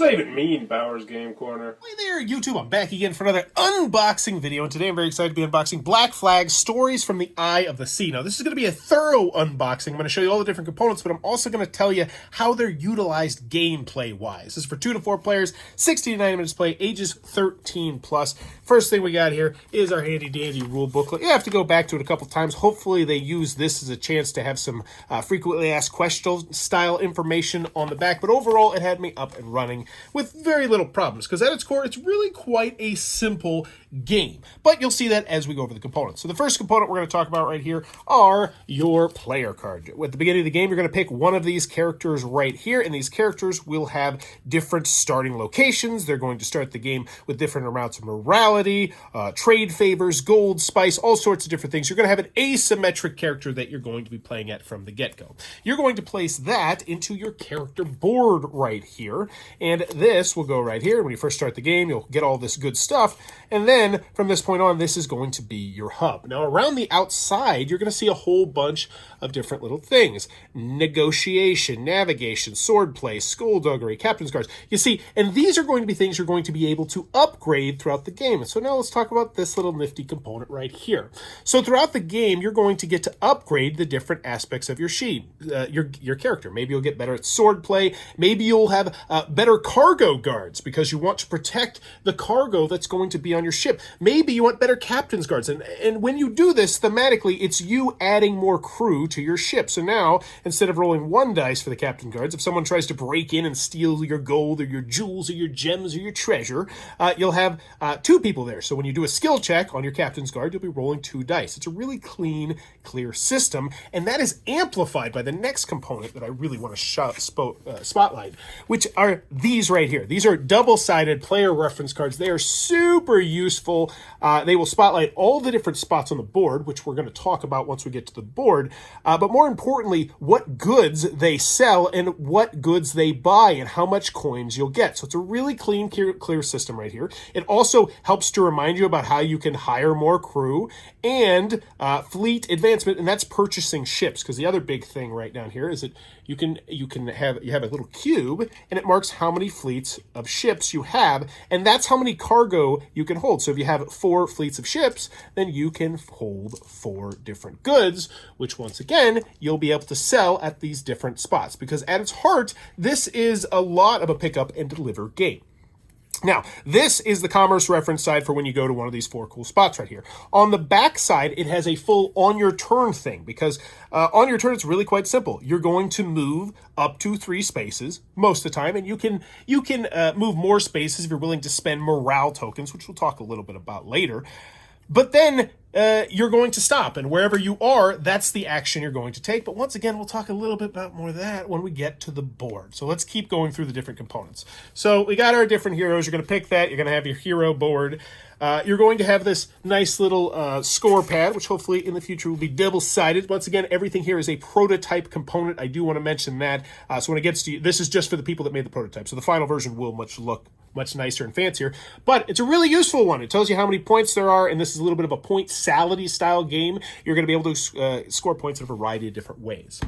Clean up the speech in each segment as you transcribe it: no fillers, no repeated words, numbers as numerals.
does that even mean, Bowers Game Corner? Hey there, YouTube. I'm back again for another unboxing video, and today I'm very excited to be unboxing Black Flag Stories from the Eye of the Sea. Now, this is going to be a thorough unboxing. I'm going to show you all the different components, but I'm also going to tell you how they're utilized gameplay-wise. This is for 2 to 4 players, 60 to 90 minutes play, ages 13 plus. First thing we got here is our handy-dandy rule booklet. You have to go back to it a couple times. Hopefully, they use this as a chance to have some frequently asked questions style information on the back, but overall, it had me up and running with very little problems, because at its core, it's really quite a simple game. But you'll see that as we go over the components. So the first component we're going to talk about right here are your player cards. At the beginning of the game, you're going to pick one of these characters right here, and these characters will have different starting locations. They're going to start the game with different amounts of morality, trade favors, gold, spice, all sorts of different things. You're going to have an asymmetric character that you're going to be playing at from the get-go. You're going to place that into your character board right here, and this will go right here. When you first start the game, you'll get all this good stuff, and then from this point on, this is going to be your hub. Now, around the outside, you're going to see a whole bunch of different little things. Negotiation, navigation, swordplay, skullduggery, captain's cards. You see, and these are going to be things you're going to be able to upgrade throughout the game. And so now let's talk about this little nifty component right here. So throughout the game, you're going to get to upgrade the different aspects of your sheet, your character. Maybe you'll get better at swordplay. Maybe you'll have better cargo guards because you want to protect the cargo that's going to be on your ship. Maybe you want better captain's guards. And when you do this, thematically, it's you adding more crew to your ship. So now, instead of rolling 1 dice for the captain guards, if someone tries to break in and steal your gold or your jewels or your gems or your treasure, you'll have 2 people there. So when you do a skill check on your captain's guard, you'll be rolling 2 dice. It's a really clean, clear system, and that is amplified by the next component that I really want to spotlight, which are these right here. These are double-sided player reference cards. They are super useful. They will spotlight all the different spots on the board, which we're going to talk about once we get to the board, but more importantly, what goods they sell and what goods they buy and how much coins you'll get. So it's a really clean, clear system right here. It also helps to remind you about how you can hire more crew and fleet advancement, and that's purchasing ships, because the other big thing right down here is that you have a little cube, and it marks how many fleets of ships you have, and that's how many cargo you can hold. So if you have 4 fleets of ships, then you can hold 4 different goods, which once again, you'll be able to sell at these different spots, because at its heart, this is a lot of a pick up and deliver game. Now, this is the commerce reference side for when you go to one of these 4 cool spots right here. On the back side, it has a full on-your-turn thing, because on your turn, it's really quite simple. You're going to move up to 3 spaces most of the time, and you can move more spaces if you're willing to spend morale tokens, which we'll talk a little bit about later. But then you're going to stop, and wherever you are, that's the action you're going to take. But once again, we'll talk a little bit about more of that when we get to the board. So let's keep going through the different components. So we got our different heroes. You're going to pick that. You're going to have your hero board. You're going to have this nice little score pad, which hopefully in the future will be double-sided. Once again, everything here is a prototype component. I do want to mention that. So when it gets to you, this is just for the people that made the prototype. So the final version will look much nicer and fancier, but it's a really useful one. It tells you how many points there are, and this is a little bit of a point-salady style game. You're going to be able to score points in a variety of different ways.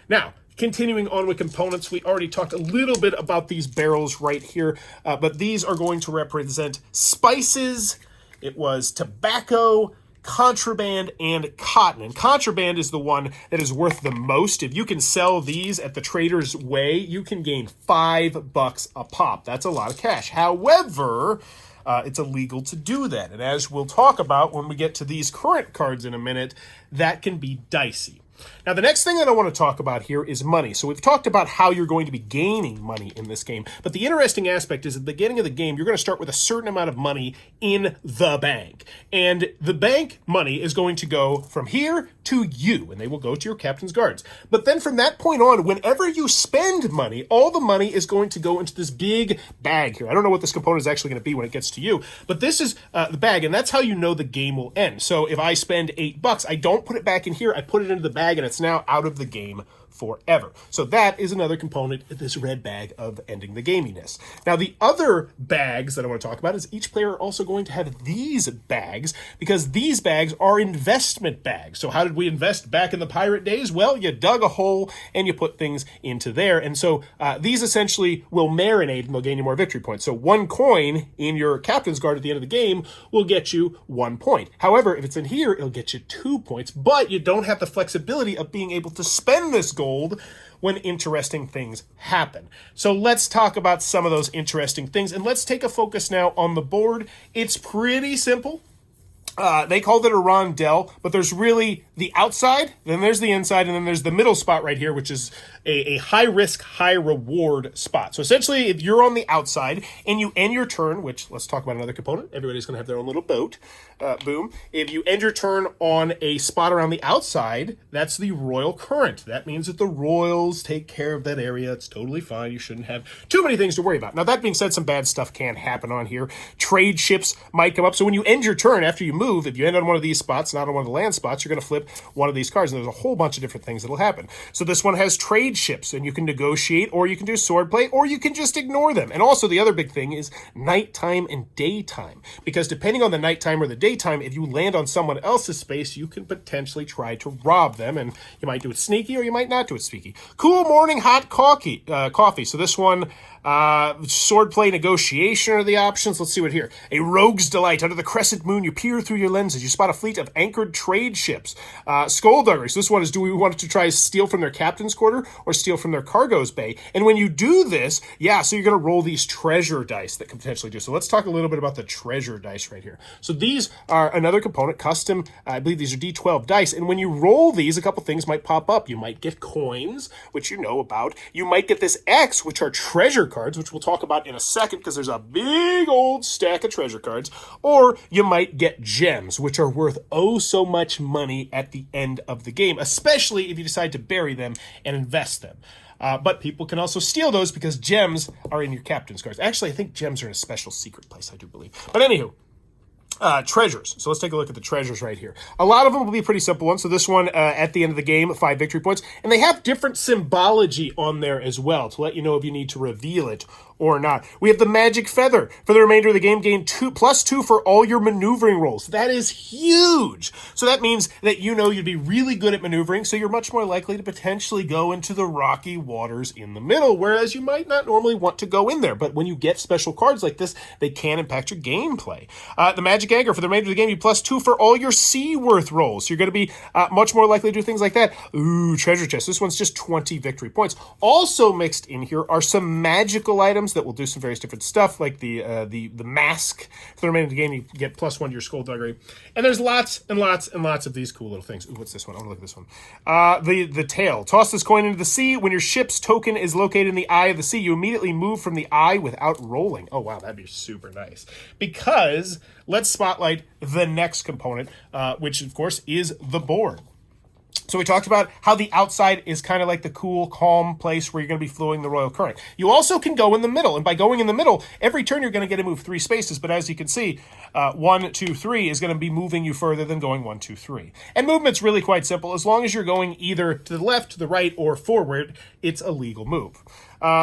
Now, continuing on with components, we already talked a little bit about these barrels right here, but these are going to represent spices. It was tobacco, contraband, and cotton. And contraband is the one that is worth the most. If you can sell these at the Trader's Way, you can gain $5 a pop. That's a lot of cash. However, it's illegal to do that. And as we'll talk about when we get to these current cards in a minute, that can be dicey. Now, the next thing that I want to talk about here is money. So we've talked about how you're going to be gaining money in this game. But the interesting aspect is at the beginning of the game, you're going to start with a certain amount of money in the bank. And the bank money is going to go from here to you, and they will go to your captain's guards. But then from that point on, whenever you spend money, all the money is going to go into this big bag here. I don't know what this component is actually going to be when it gets to you, but this is the bag, and that's how you know the game will end. So if I spend $8, I don't put it back in here. I put it into the bag bag, and it's now out of the game forever. So that is another component of this red bag of ending the gaminess. Now, the other bags that I want to talk about is each player are also going to have these bags, because these bags are investment bags. So how did we invest back in the pirate days? Well, you dug a hole and you put things into there. And so these essentially will marinate and they'll gain you more victory points. So 1 coin in your captain's guard at the end of the game will get you 1 point. However, if it's in here, it'll get you 2 points, but you don't have the flexibility of being able to spend this gold when interesting things happen. So let's talk about some of those interesting things, and let's take a focus now on the board. It's pretty simple. They called it a rondel, but there's really the outside, then there's the inside, and then there's the middle spot right here, which is a high-risk, high-reward spot. So essentially, if you're on the outside and you end your turn, which, let's talk about another component. Everybody's going to have their own little boat. Boom. If you end your turn on a spot around the outside, that's the royal current. That means that the royals take care of that area. It's totally fine. You shouldn't have too many things to worry about. Now, that being said, some bad stuff can happen on here. Trade ships might come up. So when you end your turn, after you move, if you end on one of these spots, not on one of the land spots, you're going to flip one of these cards, and there's a whole bunch of different things that'll happen. So this one has trade ships, and you can negotiate, or you can do sword play, or you can just ignore them. And also the other big thing is nighttime and daytime, because depending on the nighttime or the daytime, if you land on someone else's space, you can potentially try to rob them, and you might do it sneaky, or you might not do it sneaky. Cool morning hot coffee. So this one, sword play, negotiation are the options. Let's see what here. A rogue's delight. Under the crescent moon, you peer through your lenses. You spot a fleet of anchored trade ships. Skullduggery. So this one is, do we want to try to steal from their captain's quarter or steal from their cargo's bay? And when you do this, so you're going to roll these treasure dice that can potentially do. So let's talk a little bit about the treasure dice right here. So these are another component, custom. I believe these are D12 dice. And when you roll these, a couple things might pop up. You might get coins, which you know about. You might get this X, which are treasure cards, which we'll talk about in a second because there's a big old stack of treasure cards. Or you might get gems, which are worth so much money at the end of the game, especially if you decide to bury them and invest them. But people can also steal those because gems are in your captain's cards. Actually, I think gems are in a special secret place, I do believe. But anywho, treasures. So let's take a look at the treasures right here. A lot of them will be pretty simple ones. So this one, at the end of the game, 5 victory points. And they have different symbology on there as well to let you know if you need to reveal it or not. We have the magic feather. For the remainder of the game, gain +2 for all your maneuvering rolls. That is huge. So that means that you know you'd be really good at maneuvering, so you're much more likely to potentially go into the rocky waters in the middle, whereas you might not normally want to go in there. But when you get special cards like this, they can impact your gameplay. The magic anchor. For the remainder of the game, you +2 for all your seaworth rolls. So you're going to be much more likely to do things like that. Ooh, treasure chest. This one's just 20 victory points. Also mixed in here are some magical items that will do some various different stuff, like the mask. For the remainder of the game, you get +1 to your skullduggery. And there's lots and lots and lots of these cool little things. Ooh, what's this one? I want to look at this one. The tail. Toss this coin into the sea. When your ship's token is located in the eye of the sea, you immediately move from the eye without rolling. Oh, wow, that'd be super nice. Because let's spotlight the next component, which, of course, is the board. So we talked about how the outside is kind of like the cool, calm place where you're going to be flowing the royal current. You also can go in the middle, and by going in the middle, every turn you're going to get to move 3 spaces, but as you can see, 1, 2, 3 is going to be moving you further than going 1, 2, 3. And movement's really quite simple. As long as you're going either to the left, to the right, or forward, it's a legal move.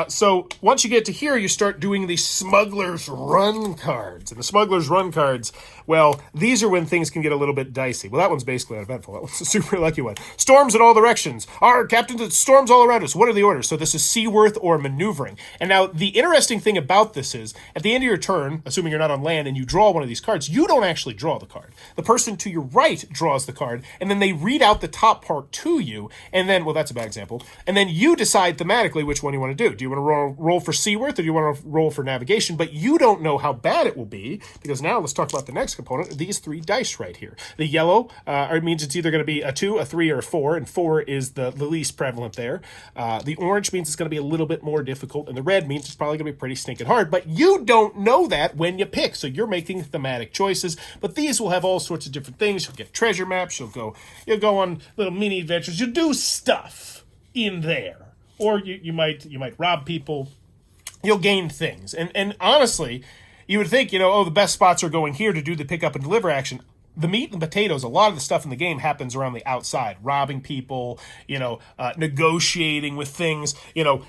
So once you get to here, you start doing the Smugglers Run cards. And the Smugglers Run cards, well, these are when things can get a little bit dicey. Well, that one's basically uneventful. That one's a super lucky one. Storms in all directions. Our captain, it storms all around us. What are the orders? So this is seaworth or maneuvering. And now the interesting thing about this is, at the end of your turn, assuming you're not on land and you draw one of these cards, you don't actually draw the card. The person to your right draws the card, and then they read out the top part to you, and then, well, that's a bad example, and then you decide thematically which one you want to do. Do you want to roll for seaworth, or do you want to roll for navigation? But you don't know how bad it will be, because now let's talk about the next component, these 3 dice right here. The yellow means it's either going to be a 2, a 3, or a 4, and 4 is the least prevalent there. The orange means it's going to be a little bit more difficult, and the red means it's probably going to be pretty stinking hard, but you don't know that when you pick, so you're making thematic choices. But these will have all sorts of different things. You'll get treasure maps, you'll go on little mini adventures, you'll do stuff in there. Or you might rob people. You'll gain things. And honestly, you would think, the best spots are going here to do the pick up and deliver action. the meat and potatoes, a lot of the stuff in the game happens around the outside, robbing people, negotiating with things,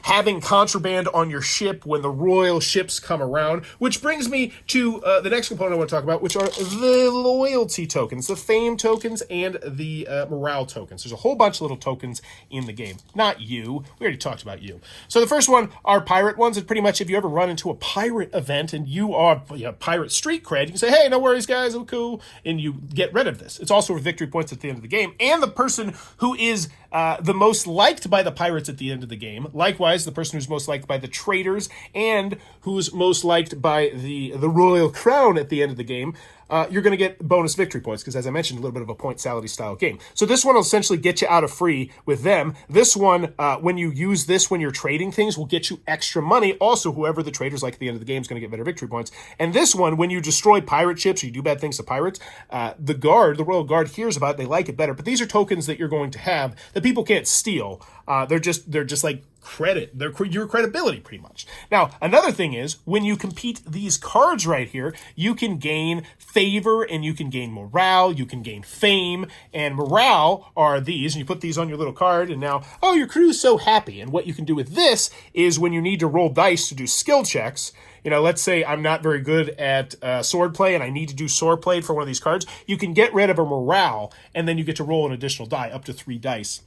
having contraband on your ship when the royal ships come around, which brings me to the next component I want to talk about, which are the loyalty tokens, the fame tokens, and the morale tokens. There's a whole bunch of little tokens in the game. Not you. We already talked about you. So the first one are pirate ones, and pretty much if you ever run into a pirate event and you are pirate street cred, you can say, hey, no worries, guys, I'm cool, and you get rid of this. It's also for victory points at the end of the game, and the person who is the most liked by the pirates at the end of the game, likewise, the person who's most liked by the traders, and who's most liked by the royal crown at the end of the game, you're going to get bonus victory points, because as I mentioned, a little bit of a point salary style game. So this one will essentially get you out of free with them. This one, when you use this when you're trading things, will get you extra money. Also, whoever the traders like at the end of the game is going to get better victory points. And this one, when you destroy pirate ships or you do bad things to pirates, the royal guard hears about it, they like it better. But these are tokens that you're going to have that people can't steal. They're just like credit. They're your credibility, pretty much. Now, another thing is, when you compete these cards right here, you can gain favor and you can gain morale, you can gain fame, and morale are these, and you put these on your little card, and now, oh, your crew's so happy. And what you can do with this is when you need to roll dice to do skill checks, let's say I'm not very good at swordplay and I need to do swordplay for one of these cards, you can get rid of a morale, and then you get to roll an additional die, up to 3 dice.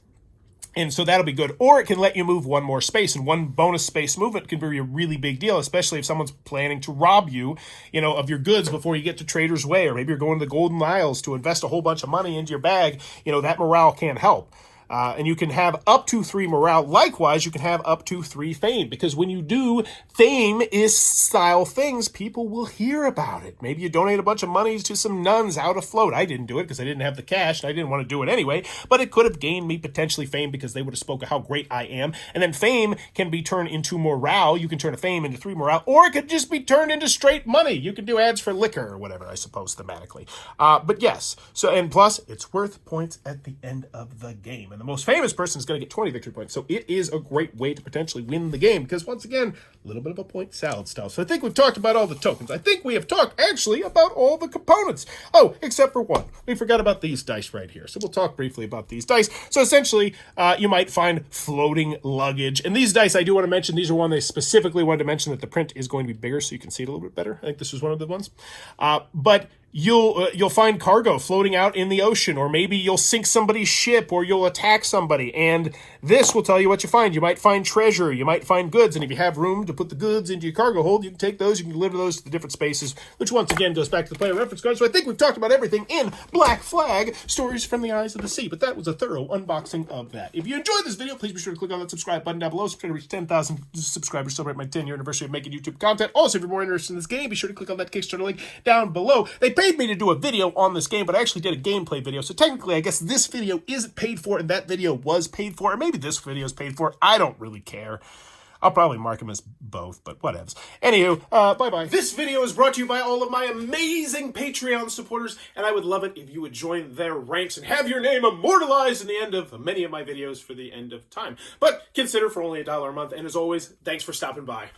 And so that'll be good. Or it can let you move one more space, and one bonus space movement can be a really big deal, especially if someone's planning to rob you, of your goods before you get to Trader's Way, or maybe you're going to the Golden Isles to invest a whole bunch of money into your bag. That morale can help. And you can have up to 3 morale. Likewise, you can have up to 3 fame, because when you do fame is style things, people will hear about it. Maybe you donate a bunch of money to some nuns out afloat. I didn't do it because I didn't have the cash and I didn't want to do it anyway, but it could have gained me potentially fame because they would have spoken how great I am. And then fame can be turned into morale. You can turn a fame into 3 morale, or it could just be turned into straight money. You can do ads for liquor or whatever, I suppose, thematically. But yes, and plus, it's worth points at the end of the game. And the most famous person is going to get 20 victory points. So it is a great way to potentially win the game, because once again, a little bit of a point salad style. So I think we've talked about all the tokens. I think we have talked actually about all the components. Oh, except for one. We forgot about these dice right here. So we'll talk briefly about these dice. So essentially, you might find floating luggage. And these dice, I do want to mention, these are one they specifically wanted to mention that the print is going to be bigger so you can see it a little bit better. I think this was one of the ones. But you'll find cargo floating out in the ocean, or maybe you'll sink somebody's ship, or you'll attack somebody, and this will tell you what you find. You might find treasure, you might find goods, and if you have room to put the goods into your cargo hold, you can take those, you can deliver those to the different spaces, which once again goes back to the player reference card. So I think we've talked about everything in Black Flag, Stories from the Eyes of the Sea, but that was a thorough unboxing of that. If you enjoyed this video, please be sure to click on that subscribe button down below. So I'm trying to reach 10,000 subscribers, celebrate my 10-year anniversary of making YouTube content. Also, if you're more interested in this game, be sure to click on that Kickstarter link down below. They paid me to do a video on this game, but I actually did a gameplay video, so technically I guess this video isn't paid for and that video was paid for, or maybe this video is paid for. I don't really care. I'll probably mark them as both, but whatevs. Anywho, bye-bye. This video is brought to you by all of my amazing Patreon supporters, and I would love it if you would join their ranks and have your name immortalized in the end of many of my videos for the end of time. But consider for only $1 a month, and as always, thanks for stopping by.